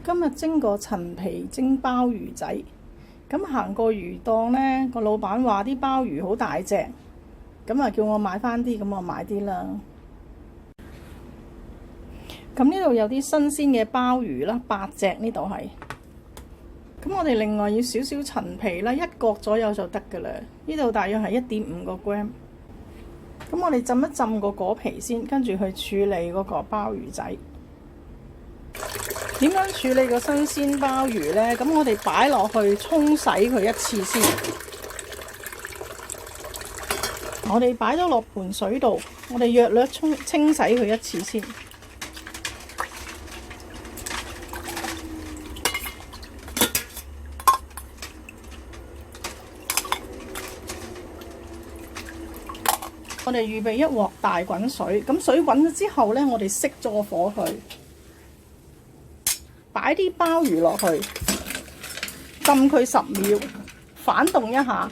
今日蒸個陳皮蒸鮑魚仔，咁行過魚檔呢，個老闆話啲鮑魚好大隻，咁啊叫我買翻啲，咁我買啲啦。咁呢度有啲新鮮嘅鮑魚啦，8隻呢度係。咁我哋另外要少少陳皮啦，1角左右就得噶啦。呢度大約係1.5個 gram。咁我哋浸一浸個果皮先，跟住去處理嗰個鮑魚仔。點樣處理個新鮮鮑魚呢？咁我哋擺落去沖洗佢一次先。我哋擺咗落盆水度，我哋約略清洗佢一次先。我哋預備一鑊大滾水，咁水滾咗之後呢，我哋熄咗個火去。擺啲鮑魚落去，浸佢10秒，反動一下。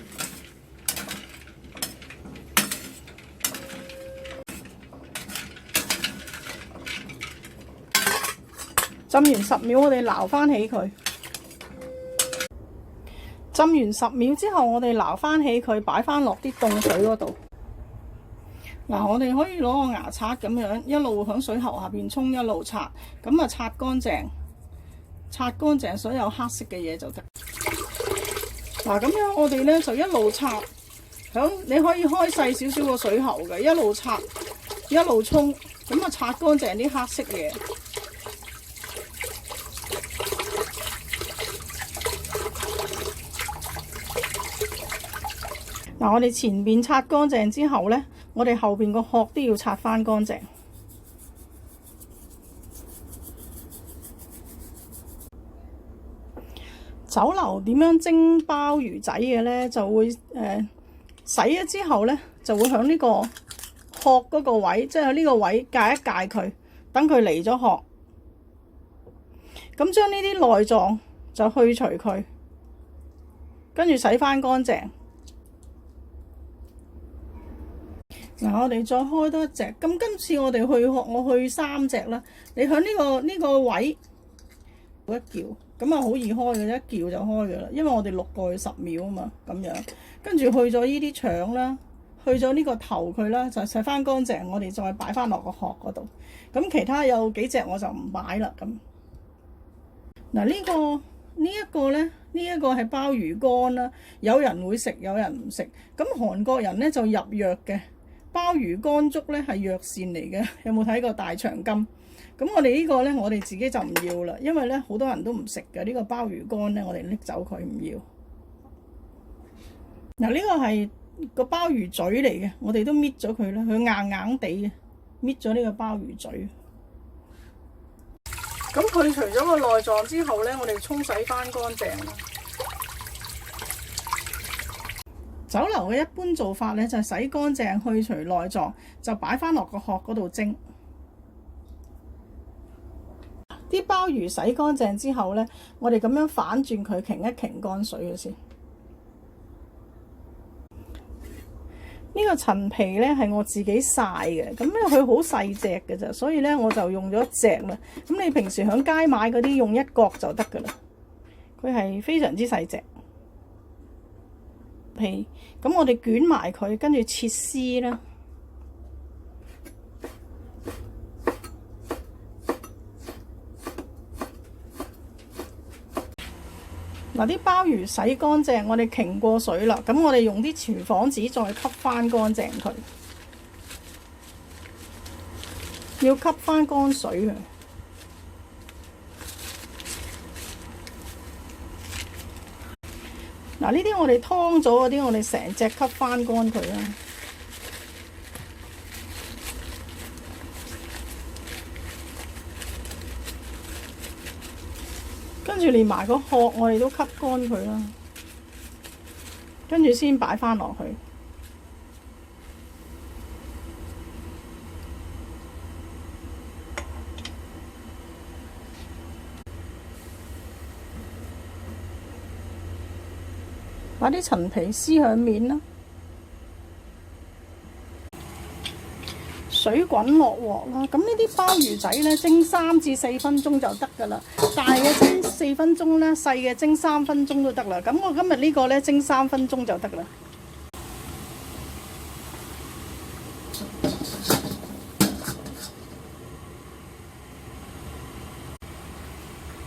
浸完10秒，我哋撈翻起佢。浸完10秒之後，我哋撈翻起佢，擺翻落啲凍水嗰度。嗱，我哋可以攞個牙刷咁樣，一路響水喉下邊沖，一路刷，咁啊刷乾淨。刷乾淨所有黑色嘅嘢就得。嗱，咁樣我哋咧就一路刷，你可以開細少少個水喉嘅，一路刷一路沖，咁啊刷乾淨啲黑色嘢。嗱，我哋前邊刷乾淨之後咧，我哋後邊個殼都要刷翻乾淨。酒樓點樣蒸鮑魚仔嘅呢？就會洗咗之後呢，就會響呢個殼嗰個位，即係呢個位界一界佢，等佢離咗殼。咁將呢啲內臟就去除佢，跟住洗翻乾淨。嗱，我哋再開多一隻。咁今次我哋去殼，我去3隻啦。你響呢個位一撬。咁啊，好易開嘅，一撬就開嘅啦。因為我哋淥過去10秒啊嘛，咁樣跟住去咗呢啲腸啦，去咗呢個頭佢啦，就洗翻乾淨。我哋再擺翻落個殼嗰度。咁其他有幾隻我就唔擺啦。咁嗱，呢一個咧，呢一個係鮑魚乾啦。有人會食，有人唔食。咁韓國人咧就入藥嘅鮑魚乾粥咧係藥膳嚟嘅。有冇睇過大長今？咁我哋呢個呢，我哋自己就唔要啦，因為呢好多人都唔食嘅呢個鮑魚乾呢，我哋拎走佢唔要。嗱，呢個係個鮑魚嘴嚟嘅，我哋都搣咗佢啦，佢硬硬地嘅，搣咗呢個鮑魚嘴。咁去除咗個內臟之後呢，我哋沖洗翻乾淨啦。酒樓嘅一般做法呢，就係洗乾淨，去除內臟，就擺翻落個殼嗰度蒸。啲鮑魚洗乾淨之後呢，我哋咁樣反轉佢，擎一擎乾水嘅先。呢個陳皮呢係我自己曬嘅，咁因為佢好細隻嘅咋，所以呢我就用咗1隻啦。咁你平時響街買嗰啲用1角就得噶啦。佢係非常之細隻皮，咁我哋捲埋佢，跟住切絲啦。嗱，啲鮑魚洗乾淨，我哋擎過水啦。咁我哋用啲廚房紙再吸翻乾淨佢，要吸翻乾水佢。嗱，呢啲我哋劏咗嗰啲，我哋成隻吸翻乾佢啦。跟住連埋個殼，我哋都吸乾佢啦。跟住先擺翻落去。把啲陳皮撕響面啦。水滾落鑊啦。咁呢啲鮑魚仔咧蒸3至4分鐘就得㗎啦。大嘅蒸4分鐘啦，細嘅蒸3分鐘都得啦。咁我今日呢個咧蒸3分鐘就得啦。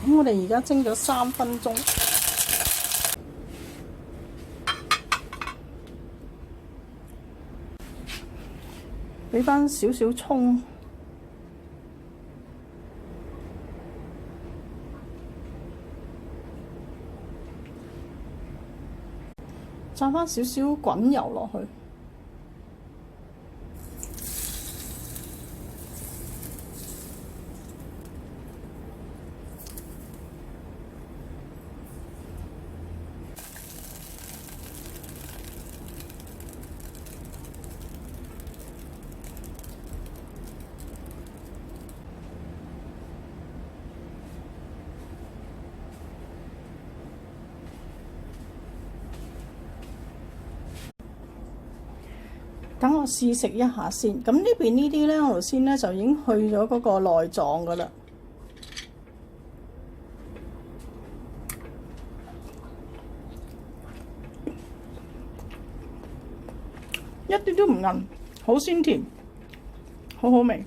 咁我哋而家蒸咗3分鐘，俾翻少少葱，炸翻少少滾油落去。等我試食一下先。咁呢邊呢啲咧，我頭先咧就已經去咗嗰個內臟噶啦，一啲都唔韌，好鮮甜，好好味。